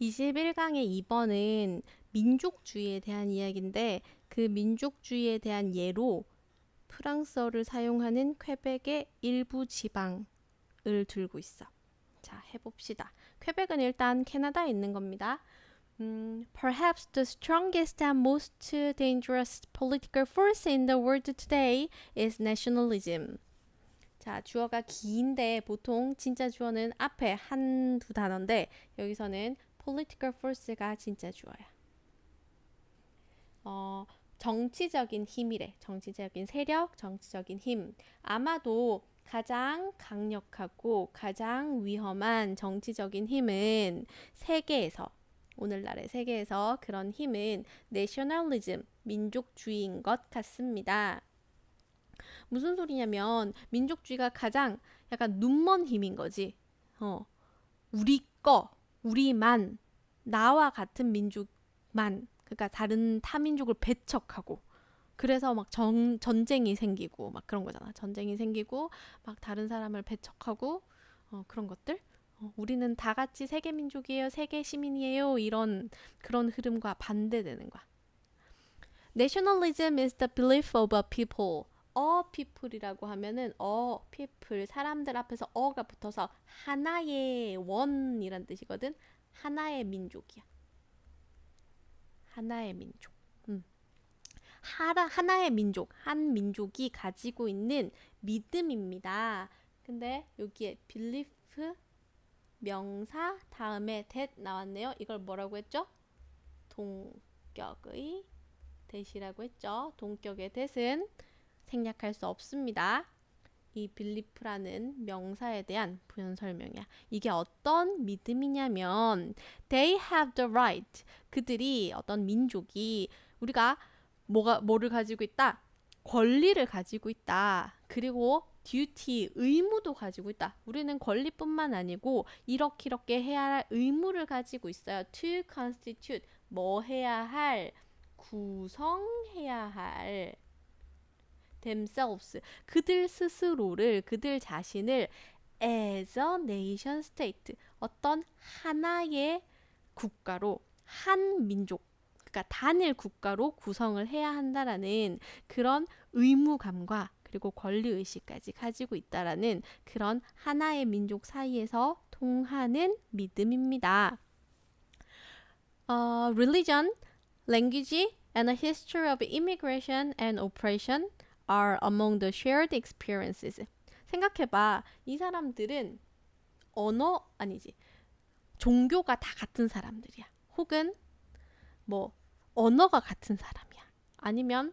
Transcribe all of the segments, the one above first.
21강의 2번은 민족주의에 대한 이야기인데 그 민족주의에 대한 예로 프랑스어를 사용하는 퀘벡의 일부 지방을 들고 있어. 자, 해봅시다. 퀘벡은 일단 캐나다에 있는 겁니다. Perhaps the strongest and most dangerous political force in the world today is nationalism. 자, 주어가 긴데 보통 진짜 주어는 앞에 한두 단어인데 여기서는 political force가 진짜 주어야. 정치적인 힘이래. 정치적인 세력, 정치적인 힘. 아마도 가장 강력하고 가장 위험한 정치적인 힘은 세계에서, 오늘날의 세계에서 그런 힘은 내셔널리즘, 민족주의인 것 같습니다. 무슨 소리냐면 민족주의가 가장 약간 눈먼 힘인 거지. 우리 거, 우리만, 나와 같은 민족만, 그러니까 다른 타민족을 배척하고 그래서 막 전쟁이 생기고 막 그런 거잖아. 전쟁이 생기고 막 다른 사람을 배척하고 그런 것들. 우리는 다 같이 세계 민족이에요, 세계 시민이에요, 이런 그런 흐름과 반대되는 거야. Nationalism is the belief of a people. people이라고 하면은 people 사람들 앞에서 어가 붙어서 하나의 원이란 뜻이거든. 하나의 민족이야. 하나의 민족. 하나의 민족, 한 민족이 가지고 있는 믿음입니다. 근데 여기에 belief 명사 다음에 that 나왔네요. 이걸 뭐라고 했죠? 동격의 that이라고 했죠. 동격의 that은 생략할 수 없습니다. 이 belief라는 명사에 대한 부연 설명이야. 이게 어떤 믿음이냐면 they have the right. 그들이 어떤 민족이 우리가 뭐를 가지고 있다? 권리를 가지고 있다. 그리고 duty, 의무도 가지고 있다. 우리는 권리뿐만 아니고 이렇게 해야 할 의무를 가지고 있어요. to constitute, 뭐 해야 할, 구성해야 할 themselves, 그들 스스로를, 그들 자신을 as a nation state, 어떤 하나의 국가로, 한 민족, 그러니까 단일 국가로 구성을 해야 한다라는 그런 의무감과 그리고 권리의식까지 가지고 있다라는 그런 하나의 민족 사이에서 통하는 믿음입니다. Religion, language, and a history of immigration and oppression are among the shared experiences. 생각해봐. 이 사람들은 종교가 다 같은 사람들이야. 혹은 뭐 언어가 같은 사람이야. 아니면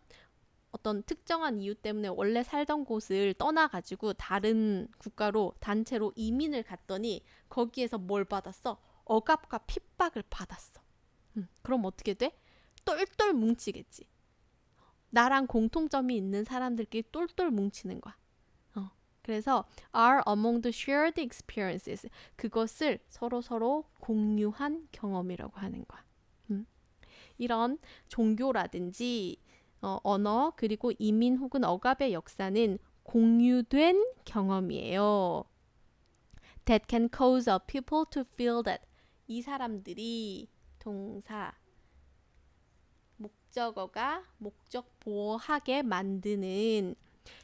어떤 특정한 이유 때문에 원래 살던 곳을 떠나가지고 다른 국가로 단체로 이민을 갔더니 거기에서 뭘 받았어? 억압과 핍박을 받았어. 그럼 어떻게 돼? 똘똘 뭉치겠지. 나랑 공통점이 있는 사람들끼리 똘똘 뭉치는 거야. 그래서 are among the shared experiences. 그것을 서로 공유한 경험이라고 하는 거야. 이런 종교라든지 언어 그리고 이민 혹은 억압의 역사는 공유된 경험이에요. That can cause a people to feel that. 이 사람들이 동사 목적어가 목적 보호하게 만드는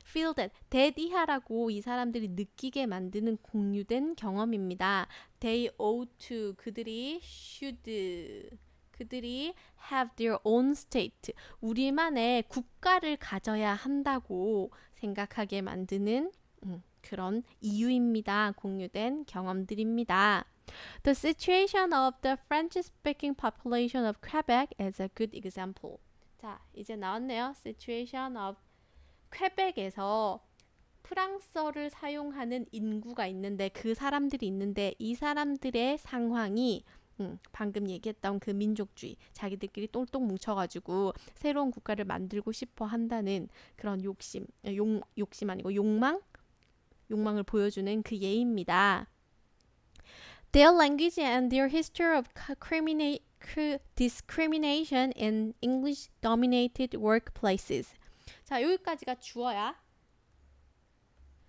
feel that 이하라고 이 사람들이 느끼게 만드는 공유된 경험입니다. They ought to, 그들이 should, 그들이 have their own state, 우리만의 국가를 가져야 한다고 생각하게 만드는 그런 이유입니다. 공유된 경험들입니다. The situation of the French-speaking population of Quebec is a good example. 자, 이제 나왔네요. Situation of 퀘벡에서 프랑스어를 사용하는 인구가 있는데 그 사람들이 있는데 이 사람들의 상황이 방금 얘기했던 그 민족주의, 자기들끼리 똘똘 뭉쳐가지고 새로운 국가를 만들고 싶어 한다는 그런 욕심 아니고 욕망을 보여주는 그 예입니다. Their language and their history of discrimination in English-dominated workplaces. 자, 여기까지가 주어야.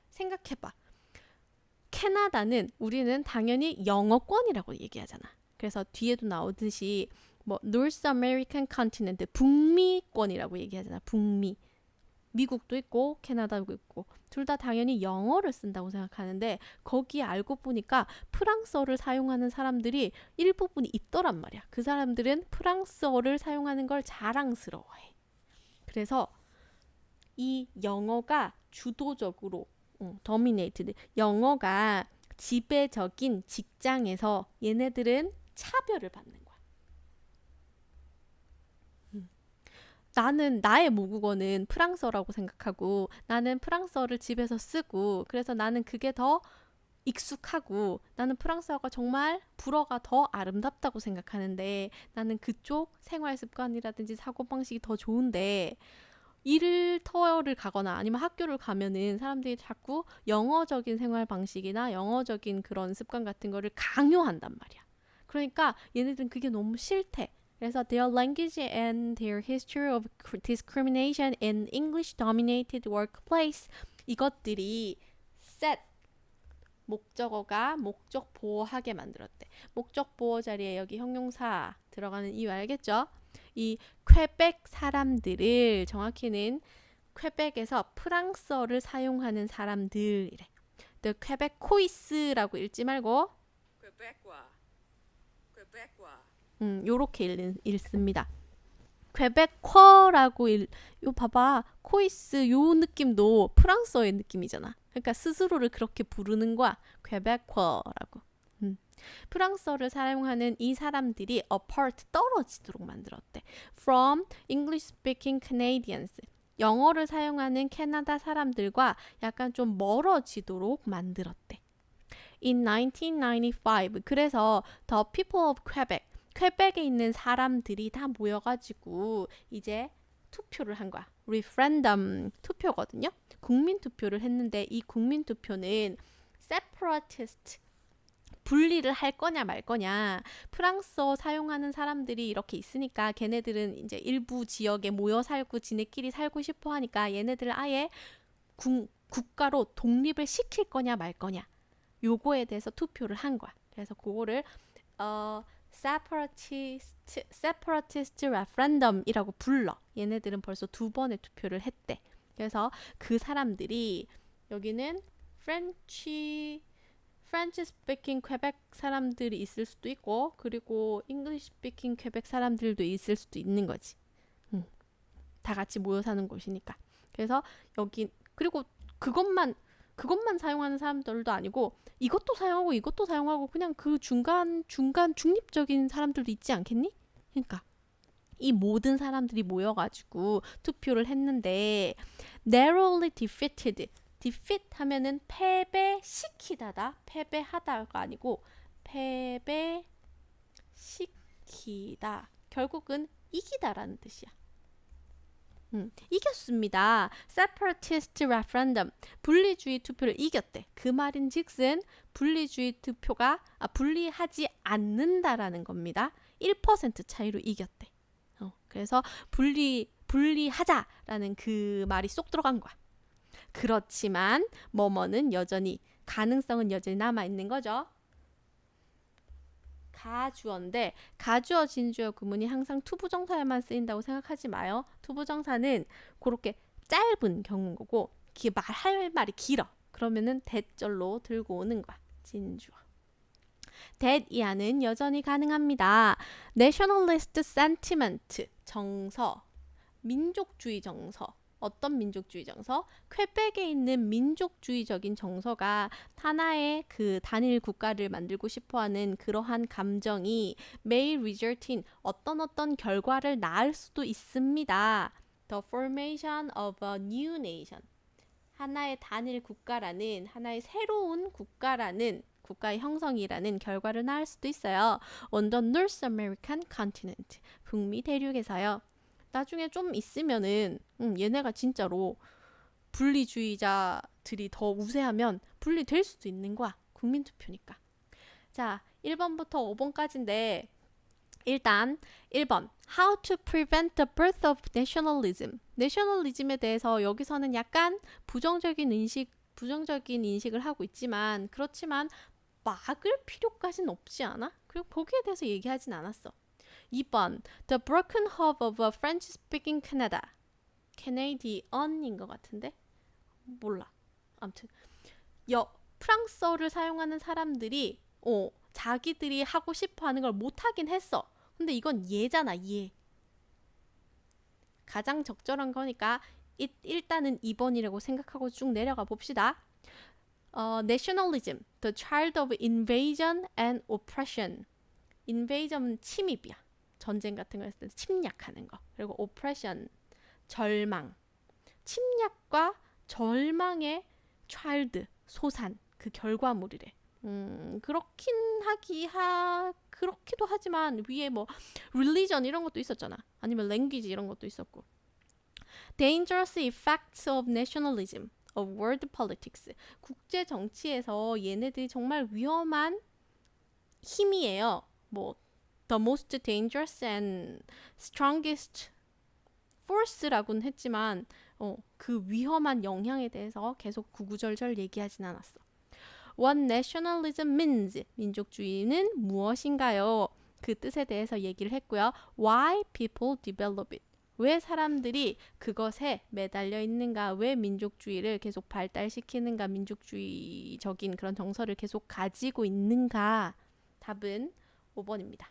생각해봐. 캐나다는 우리는 당연히 영어권이라고 얘기하잖아. 그래서 뒤에도 나오듯이 뭐 North American Continent, 북미권이라고 얘기하잖아. 북미. 미국도 있고 캐나다도 있고 둘 다 당연히 영어를 쓴다고 생각하는데 거기에 알고 보니까 프랑스어를 사용하는 사람들이 일부분이 있더란 말이야. 그 사람들은 프랑스어를 사용하는 걸 자랑스러워해. 그래서 이 영어가 주도적으로 dominated, 영어가 지배적인 직장에서 얘네들은 차별을 받는 거야. 나는 나의 모국어는 프랑스어라고 생각하고 나는 프랑스어를 집에서 쓰고 그래서 나는 그게 더 익숙하고 나는 프랑스어가 정말 불어가 더 아름답다고 생각하는데 나는 그쪽 생활 습관이라든지 사고방식이 더 좋은데 일터를 가거나 아니면 학교를 가면은 사람들이 자꾸 영어적인 생활 방식이나 영어적인 그런 습관 같은 거를 강요한단 말이야. 그러니까 얘네들은 그게 너무 싫대. 그래서 their language and their history of discrimination in English-dominated workplace, 이것들이 set, 목적어가 목적 보호하게 만들었대. 목적 보호 자리에 여기 형용사 들어가는 이유 알겠죠? 이 퀘벡 사람들을, 정확히는 퀘벡에서 프랑스어를 사용하는 사람들이래. The Quebecois라고 읽지 말고 요렇게 읽습니다. 퀘베커라고 요 봐봐. 코이스 요 느낌도 프랑스어의 느낌이잖아. 그러니까 스스로를 그렇게 부르는 거야. 퀘베커라고. 프랑스어를 사용하는 이 사람들이 apart, 떨어지도록 만들었대. From English speaking Canadians, 영어를 사용하는 캐나다 사람들과 약간 좀 멀어지도록 만들었대. In 1995, 그래서 The People of Quebec, 퀘벡에 있는 사람들이 다 모여가지고 이제 투표를 한 거야. referendum, 투표거든요. 국민 투표를 했는데 이 국민 투표는 separatist, 분리를 할 거냐 말 거냐. 프랑스어 사용하는 사람들이 이렇게 있으니까 걔네들은 이제 일부 지역에 모여 살고 지네끼리 살고 싶어 하니까 얘네들을 아예 국가로 독립을 시킬 거냐 말 거냐. 요거에 대해서 투표를 한 거야. 그래서 그거를 separatist referendum이라고 불러. 얘네들은 벌써 2번의 투표를 했대. 그래서 그 사람들이 여기는 French speaking Quebec 사람들이 있을 수도 있고 그리고 English speaking Quebec 사람들도 있을 수도 있는 거지. 다 같이 모여 사는 곳이니까. 그래서 여기 그리고 그것만 사용하는 사람들도 아니고 이것도 사용하고 그냥 그 중간 중립적인 사람들도 있지 않겠니? 그러니까 이 모든 사람들이 모여가지고 투표를 했는데 narrowly defeated, defeat 하면은 패배시키다다, 패배하다가 아니고 패배시키다, 결국은 이기다라는 뜻이야. 이겼습니다. separatist referendum, 분리주의 투표를 이겼대. 그 말인즉슨 분리주의 투표가 분리하지 않는다라는 겁니다. 1% 차이로 이겼대. 그래서 분리하자라는 그 말이 쏙 들어간 거야. 그렇지만 뭐뭐는 여전히, 가능성은 여전히 남아있는 거죠. 가주어인데 가주어 진주어 구문이 항상 투부정사에만 쓰인다고 생각하지 마요. 투부정사는 그렇게 짧은 경우인 거고 할 말이 길어. 그러면은 대절로 들고 오는 거야. 진주어. that 이하는 여전히 가능합니다. nationalist sentiment, 정서, 민족주의 정서. 어떤 민족주의 정서? 퀘벡에 있는 민족주의적인 정서가 하나의 그 단일 국가를 만들고 싶어하는 그러한 감정이 may result in 어떤 결과를 낳을 수도 있습니다. The formation of a new nation, 하나의 단일 국가라는, 하나의 새로운 국가라는, 국가의 형성이라는 결과를 낳을 수도 있어요. On the North American continent, 북미 대륙에서요. 나중에 좀 있으면은 얘네가 진짜로 분리주의자들이 더 우세하면 분리될 수도 있는 거야. 국민투표니까. 자, 1번부터 5번까지인데 일단 1번 How to prevent the birth of nationalism. 내셔널리즘에 대해서 여기서는 약간 부정적인 인식을 하고 있지만 그렇지만 막을 필요까지는 없지 않아? 그리고 거기에 대해서 얘기하진 않았어. 2번 The broken hope of a French-speaking Canada. Canadian인 것 같은데? 몰라. 아무튼 프랑스어를 사용하는 사람들이 자기들이 하고 싶어 하는 걸 못하긴 했어. 근데 이건 예잖아, 예. 가장 적절한 거니까 일단은 2번이라고 생각하고 쭉 내려가 봅시다. Nationalism, the child of invasion and oppression. invasion은 침입이야. 전쟁 같은 거 했을 때 침략하는 거. 그리고 oppression, 절망. 침략과 절망의 child, 소산, 그 결과물이래. 그렇긴 그렇기도 하지만 위에 뭐 religion 이런 것도 있었잖아. 아니면 language 이런 것도 있었고. Dangerous effects of nationalism, of world politics. 국제 정치에서 얘네들이 정말 위험한 힘이에요. 뭐 the most dangerous and strongest force라고는 했지만 그 위험한 영향에 대해서 계속 구구절절 얘기하진 않았어. What nationalism means. 민족주의는 무엇인가요? 그 뜻에 대해서 얘기를 했고요. Why people develop it. 왜 사람들이 그것에 매달려 있는가? 왜 민족주의를 계속 발달시키는가? 민족주의적인 그런 정서를 계속 가지고 있는가? 답은 5번입니다.